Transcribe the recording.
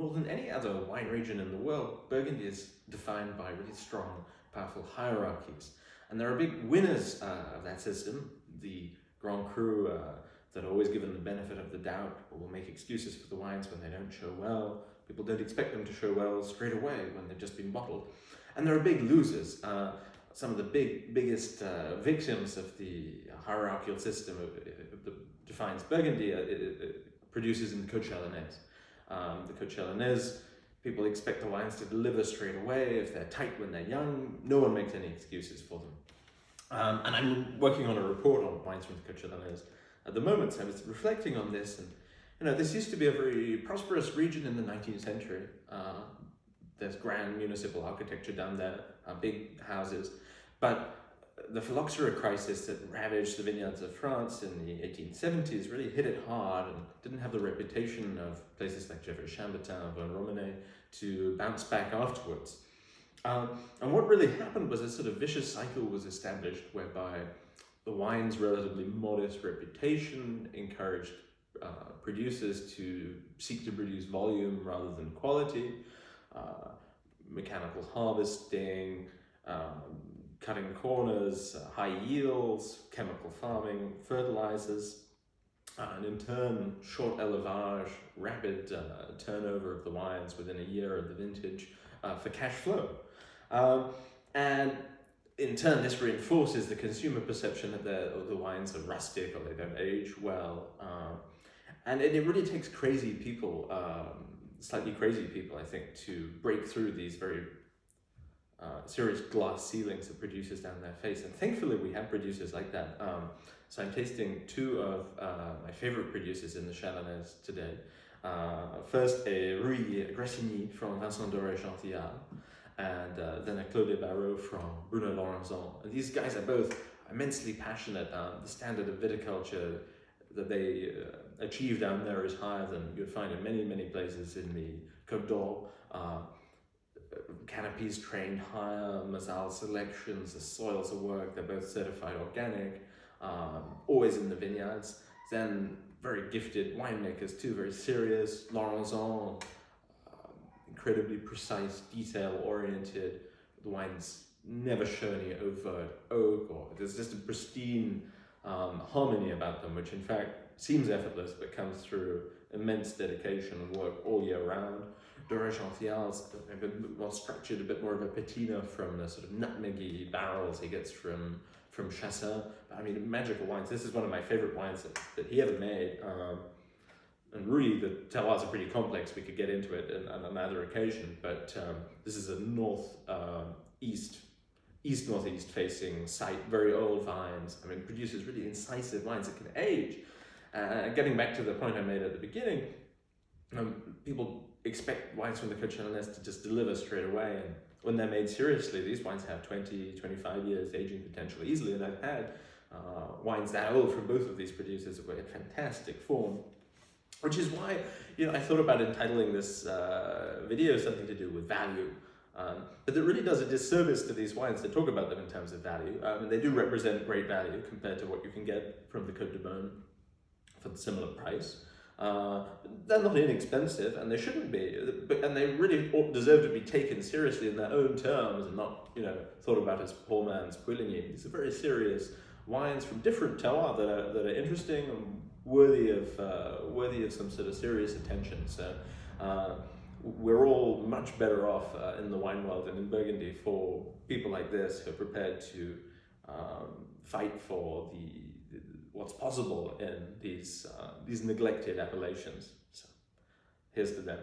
more than any other wine region in the world, Burgundy is defined by really strong, powerful hierarchies. And there are big winners of that system. The Grand Cru that are always given the benefit of the doubt, or will make excuses for the wines when they don't show well. People don't expect them to show well straight away when they've just been bottled. And there are big losers. Some of the biggest victims of the hierarchical system that defines Burgundy producers in the Côte Chalonnaise. The Côte Chalonnaise, people expect the wines to deliver straight away. If they're tight when they're young, no one makes any excuses for them. And I'm working on a report on wines from the Côte Chalonnaise at the moment, so I was reflecting on this, and this used to be a very prosperous region in the 19th century. There's grand municipal architecture down there, big houses, but the phylloxera crisis that ravaged the vineyards of France in the 1870s really hit it hard and didn't have the reputation of places like Gevrey-Chambertin, Vosne-Romanée to bounce back afterwards. And what really happened was a sort of vicious cycle was established whereby the wine's relatively modest reputation encouraged producers to seek to produce volume rather than quality, mechanical harvesting, cutting corners, high yields, chemical farming, fertilizers, and in turn, short élevage, rapid turnover of the wines within a year of the vintage for cash flow. And in turn, this reinforces the consumer perception that the wines are rustic or they don't age well. And it really takes crazy people, slightly crazy people, I think, to break through these very serious glass ceilings that producers down their face. And thankfully, we have producers like that. So I'm tasting two of my favorite producers in the Chalonnaise today. First, a Rouilly Grassigny from Vincent Doré-Chantillard, and then a Clos des Barreaux from Bruno Laurençon. And these guys are both immensely passionate. The standard of viticulture that they achieve down there is higher than you'd find in many, many places in the Côte d'Or. Canopies trained higher, Mazal selections, the soils of work, they're both certified organic, always in the vineyards. Then very gifted winemakers too, very serious. Laurençon, incredibly precise, detail-oriented. The wines never show any overt oak, or there's just a pristine harmony about them, which in fact seems effortless, but comes through immense dedication and work all year round. Doré-Chantillard's a bit more structured, a bit more of a patina from the sort of nutmeggy barrels he gets from Chassin. I mean, magical wines. This is one of my favorite wines that he ever made. And really, the terroirs are pretty complex. We could get into it on another occasion, but this is a east-northeast facing site, very old vines. I mean, produces really incisive wines that can age. Getting back to the point I made at the beginning, people expect wines from the Côte Chalonnaise to just deliver straight away, and when they're made seriously, these wines have 20, 25 years aging potential easily, and I've had wines that old from both of these producers that were in fantastic form, which is why I thought about entitling this video something to do with value, but it really does a disservice to these wines to talk about them in terms of value. They do represent great value compared to what you can get from the Côte de Beaune for the similar price. They're not inexpensive, and they shouldn't be, and they really deserve to be taken seriously in their own terms and not, thought about as poor man's Puligny. These are very serious wines from different terroirs that are interesting and worthy of some sort of serious attention. So we're all much better off in the wine world and in Burgundy for people like this who are prepared to fight for what's possible in these neglected appellations. So here's to them.